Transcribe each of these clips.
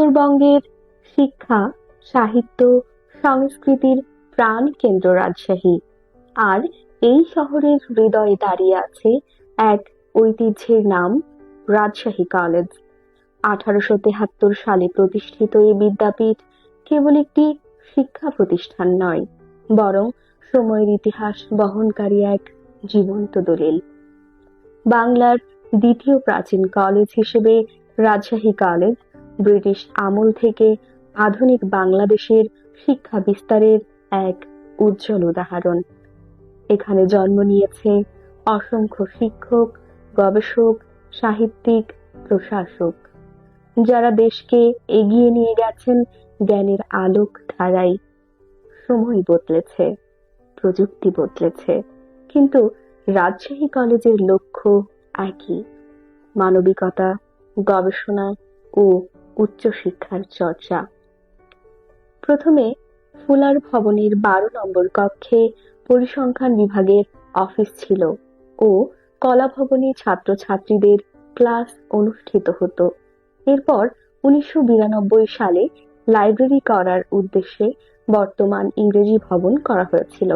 উত্তরবঙ্গের শিক্ষা, সাহিত্য, সংস্কৃতির প্রাণ কেন্দ্র রাজশাহী। আর এই শহরের হৃদয়ে দাঁড়িয়ে আছে এক ঐতিহ্যের নাম, রাজশাহী কলেজ। 1873 সালে প্রতিষ্ঠিত এই বিদ্যাপীঠ কেবল একটি শিক্ষা প্রতিষ্ঠান নয়, বরং সময়ের ইতিহাস বহনকারী এক জীবন্ত দলিল। বাংলার দ্বিতীয় প্রাচীন কলেজ হিসেবে রাজশাহী কলেজ ব্রিটিশ আমল থেকে আধুনিক বাংলাদেশের শিক্ষা বিস্তারের এক উজ্জ্বল উদাহরণ। এখানে জন্ম নিয়েছে অসংখ্য শিক্ষক, গবেষক, সাহিত্যিক, প্রশাসক, যারা দেশকে এগিয়ে নিয়ে গেছেন জ্ঞানের আলোক ধারায়। সময় বদলেছে, প্রযুক্তি বদলেছে, কিন্তু রাজশাহী কলেজের লক্ষ্য একই: মানবিকতা, গবেষণা ও উচ্চশিক্ষার চর্চা। প্রথমে ফুলার ভবনের 12 নম্বর কক্ষে পরিসংখ্যান বিভাগের অফিস ছিল ও কলা ভবনে ছাত্রছাত্রীদের ক্লাস অনুষ্ঠিত হতো। এরপর 1992 সালে লাইব্রেরি করার উদ্দেশ্যে বর্তমান ইংরেজি ভবন করা হয়েছিল।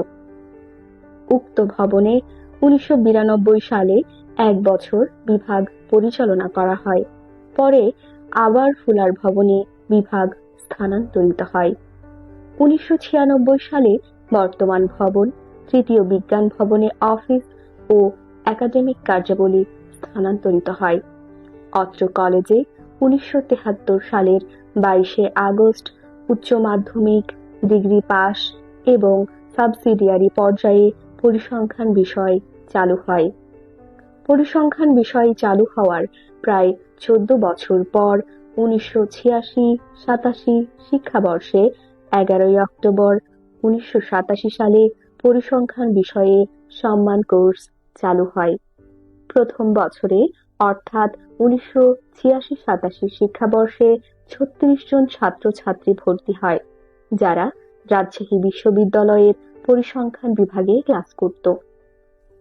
উক্ত ভবনে 1992 সালে 1 বছর বিভাগ পরিচালনা করা হয়। পরে আবার ফুলার ভবনে বিভাগ স্থানান্তরিত হয়। 1996 সালে বর্তমান ভবন তৃতীয় বিজ্ঞান ভবনে অফিস ও একাডেমিক কার্যাবলী স্থানান্তরিত হয়। অত্র কলেজে 1973 সালের 22শে আগস্ট উচ্চ মাধ্যমিক, ডিগ্রি পাস এবং সাবসিডিয়ারি পর্যায়ে পরিসংখ্যান বিষয় চালু হয়। পরিসংখ্যান বিষয় চালু হওয়ার প্রায় 14 বছর পর 1986-87 শিক্ষাবর্ষে 11ই অক্টোবর 1987 সালে পরিসংখ্যান বিষয়ে সম্মান কোর্স চালু হয়। প্রথম বছরে অর্থাৎ 1986-87 শিক্ষাবর্ষে 36 জন ছাত্রছাত্রী ভর্তি হয়, যারা রাজশাহী বিশ্ববিদ্যালয়ের পরিসংখ্যান বিভাগে ক্লাস করত।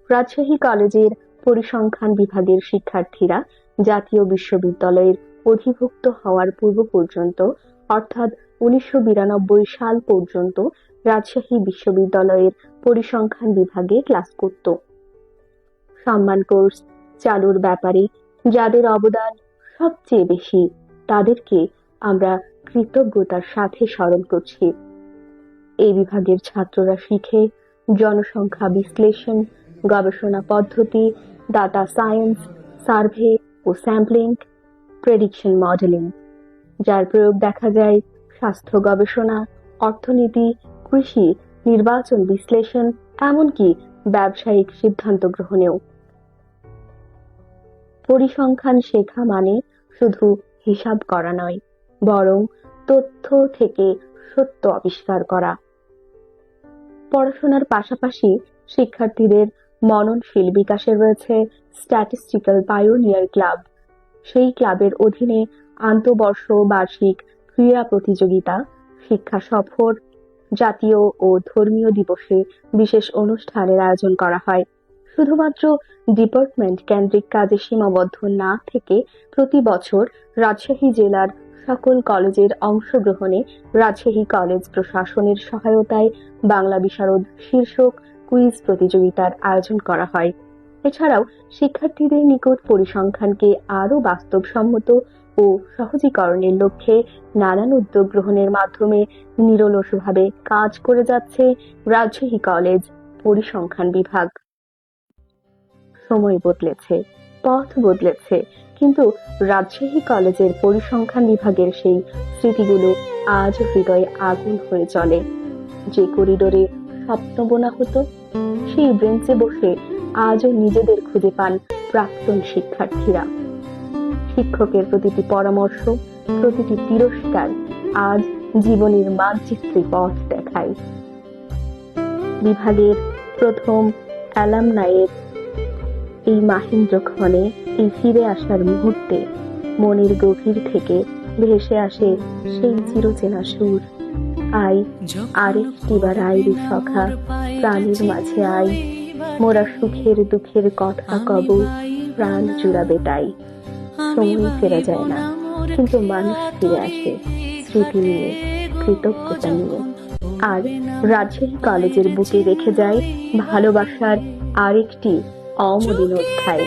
রাজশাহী কলেজের পরিসংখ্যান বিভাগের শিক্ষার্থীরা জাতীয় বিশ্ববিদ্যালয়ের অধিভুক্ত হওয়ার পূর্ব পর্যন্ত অর্থাৎ 1992 সাল পর্যন্ত রাজশাহী বিশ্ববিদ্যালয়ের পরিসংখ্যান বিভাগে ক্লাস করত। সম্মান কোর্স চালুর ব্যাপারে যাদের অবদান সবচেয়ে বেশি, তাদেরকে আমরা কৃতজ্ঞতার সাথে স্মরণ করছি। এই বিভাগের ছাত্ররা শিখে জনসংখ্যা বিশ্লেষণ, গবেষণা পদ্ধতি, ডাটা সায়েন্স, সার্ভে ও স্যাম্পলিং, প্রেডিকশন মডেলিং, যার প্রয়োগ দেখা যায় স্বাস্থ্য গবেষণা, অর্থনীতি, কৃষি, নির্বাচন বিশ্লেষণ, এমনকি ব্যবসায়িক সিদ্ধান্ত গ্রহণেও। পরিসংখ্যান শেখা মানে শুধু হিসাব করা নয়, বরং তথ্য থেকে সত্য আবিষ্কার করা। পড়াশোনার পাশাপাশি শিক্ষার্থীদের মননশীল বিকাশে রয়েছে স্ট্যাটিস্টিক্যাল পাইওনিয়ার ক্লাব। সেই ক্লাবের অধীনে আন্তঃবর্ষ বার্ষিক ক্রীড়া প্রতিযোগিতা, শিক্ষা সফর, জাতীয় ও ধর্মীয় দিবসে বিশেষ অনুষ্ঠানের আয়োজন করা হয়। শুধুমাত্র ডিপার্টমেন্ট কেন্দ্রিক কাজে সীমাবদ্ধ না থেকে প্রতি বছর রাজশাহী জেলার সকল কলেজের অংশগ্রহণে রাজশাহী কলেজ প্রশাসনের সহায়তায় বাংলা বিশারদ শীর্ষক কুইজ প্রতিযোগিতার আয়োজন করা হয়। এছাড়াও শিক্ষার্থীদের নিকট পরিসংখ্যানকে আরও বাস্তবসম্মত ও সহজীকরণের লক্ষ্যে নানান উদ্যোগ গ্রহণের মাধ্যমে নিরলসভাবে কাজ করে যাচ্ছে রাজশাহী কলেজ পরিসংখ্যান বিভাগ। সময় বদলেছে, পথ বদলেছে, কিন্তু রাজশাহী কলেজের পরিসংখ্যান বিভাগের সেই স্মৃতিগুলো আজ হৃদয়ে আগুন হয়ে চলে। যে করিডোরে স্বপ্ন বোনা হতো, সেই বেঞ্চে বসে আজও নিজেদের খুঁজে পান প্রাক্তন শিক্ষার্থীরা। শিক্ষকের প্রতিটি পরামর্শ, প্রতিটি তিরস্কার আজ জীবনের মানচিত্রে পথ দেখায়। বিভাগের প্রথম অ্যালামনাইয়ের এই মাহেন্দ্রক্ষণে, এই ফিরে আসার মুহূর্তে মনের গভীর থেকে ভেসে আসে সেই চিরচেনা সুর, আই আরেকটি বার আয় রে সখা, প্রাণীর মাঝে আই, মোরা সুখের দুঃখের কথা কব, প্রাণ জুড়াবে তাই। সময় ফেরা যায় না, কিন্তু মানুষ ফিরে আসে স্মৃতি নিয়ে, কৃতজ্ঞতা নিয়ে। আর রাজশাহী কলেজের বুকে রেখে যায় ভালোবাসার আরেকটি অমলিন অধ্যায়।